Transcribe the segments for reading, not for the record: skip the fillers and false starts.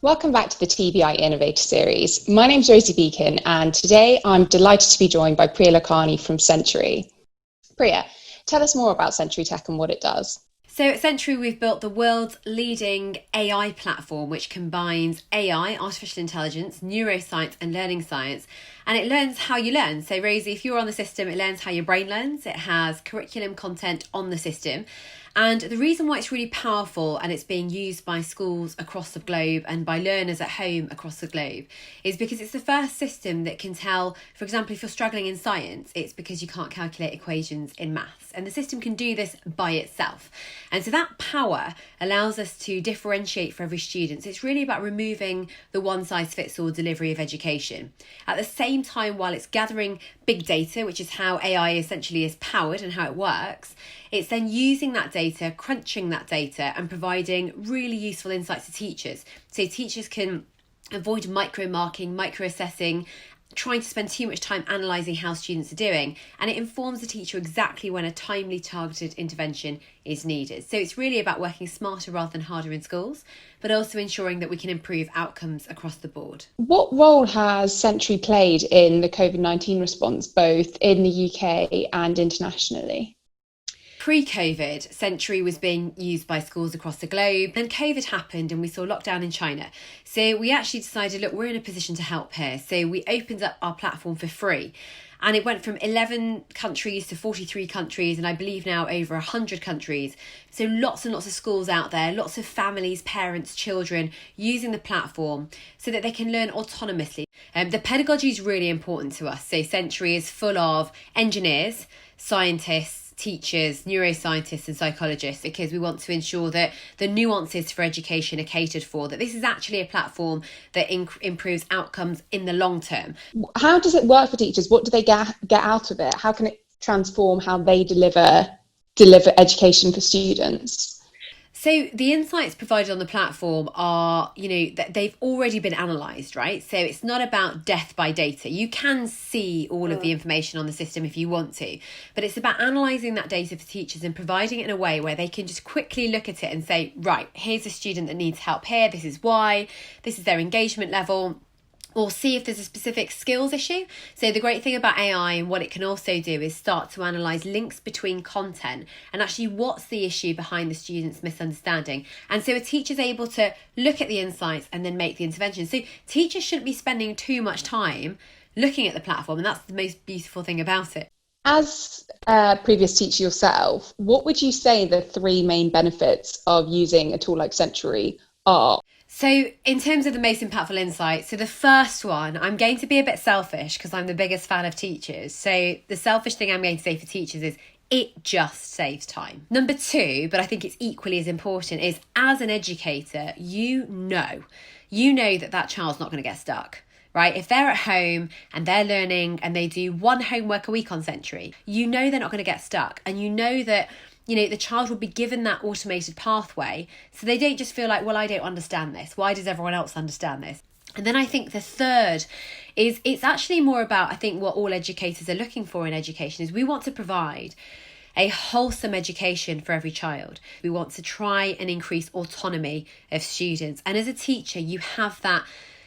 Welcome back to the TBI Innovator Series. My name's Rosie Beacon, and today I'm delighted to be joined by Priya Lakhani from Century. Priya, tell us more about Century Tech and what it does. So at Century, we've built the world's leading AI platform, which combines AI, artificial intelligence, neuroscience and learning science. And it learns how you learn. So Rosie, if you're on the system, it learns how your brain learns. It has curriculum content on the system. And the reason why it's really powerful and it's being used by schools across the globe and by learners at home across the globe is because it's the first system that can tell, for example, if you're struggling in science, it's because you can't calculate equations in maths. And the system can do this by itself. And so that power allows us to differentiate for every student. So it's really about removing the one-size-fits-all delivery of education. At the same time, while it's gathering big data, which is how AI essentially is powered and how it works, it's then using that data, crunching that data and providing really useful insights to teachers. So teachers can avoid micro-marking, micro-assessing, trying to spend too much time analysing how students are doing, and it informs the teacher exactly when a timely targeted intervention is needed. So it's really about working smarter rather than harder in schools, but also ensuring that we can improve outcomes across the board. What role has Century played in the COVID-19 response, both in the UK and internationally? Pre-COVID, Century was being used by schools across the globe, and COVID happened and we saw lockdown in China. So we actually decided, look, we're in a position to help here. So we opened up our platform for free. And it went from 11 countries to 43 countries, and I believe now over 100 countries. So lots and lots of schools out there, lots of families, parents, children using the platform so that they can learn autonomously. The pedagogy is really important to us. So Century is full of engineers, scientists, teachers, neuroscientists and psychologists, because we want to ensure that the nuances for education are catered for, that this is actually a platform that improves outcomes in the long term. How does it work for teachers? What do they get out of it? How can it transform how they deliver education for students? So the insights provided on the platform are, they've already been analysed, right? So it's not about death by data. You can see all of the information on the system if you want to, but it's about analysing that data for teachers and providing it in a way where they can just quickly look at it and say, right, here's a student that needs help here. This is why, this is their engagement level. Or see if there's a specific skills issue. So the great thing about AI and what it can also do is start to analyse links between content and actually what's the issue behind the student's misunderstanding. And so a teacher's able to look at the insights and then make the intervention. So teachers shouldn't be spending too much time looking at the platform, and that's the most beautiful thing about it. As a previous teacher yourself, what would you say the three main benefits of using a tool like Century are? So in terms of the most impactful insight, so the first one, I'm going to be a bit selfish because I'm the biggest fan of teachers. So the selfish thing I'm going to say for teachers is it just saves time. Number two, but I think it's equally as important, is as an educator, you know that child's not going to get stuck. Right? If they're at home and they're learning and they do one homework a week on Century, you know they're not going to get stuck. And you know that the child will be given that automated pathway so they don't just feel like, well, I don't understand this. Why does everyone else understand this? And then I think the third is it's actually more about, I think, what all educators are looking for in education is we want to provide a wholesome education for every child. We want to try and increase autonomy of students. And as a teacher, you have that,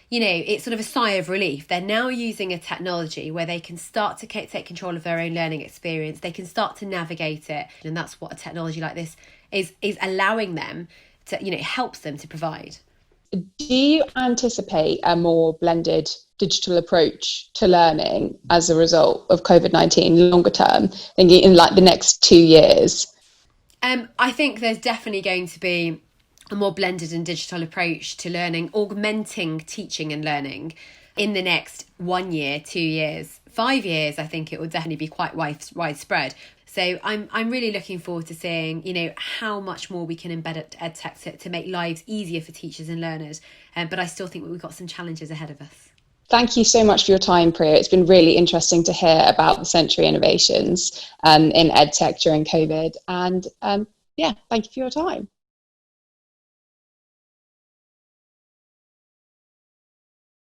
it's sort of a sigh of relief. They're now using a technology where they can start to take control of their own learning experience. They can start to navigate it. And that's what a technology like this is allowing them to, it helps them to provide. Do you anticipate a more blended digital approach to learning as a result of COVID-19 longer term, thinking in like the next 2 years? I think there's definitely going to be a more blended and digital approach to learning, augmenting teaching and learning in the next 1 year, 2 years, 5 years. I think it will definitely be quite widespread. So I'm really looking forward to seeing, how much more we can embed EdTech to make lives easier for teachers and learners. But I still think we've got some challenges ahead of us. Thank you so much for your time, Priya. It's been really interesting to hear about the Century innovations in EdTech during COVID. And thank you for your time.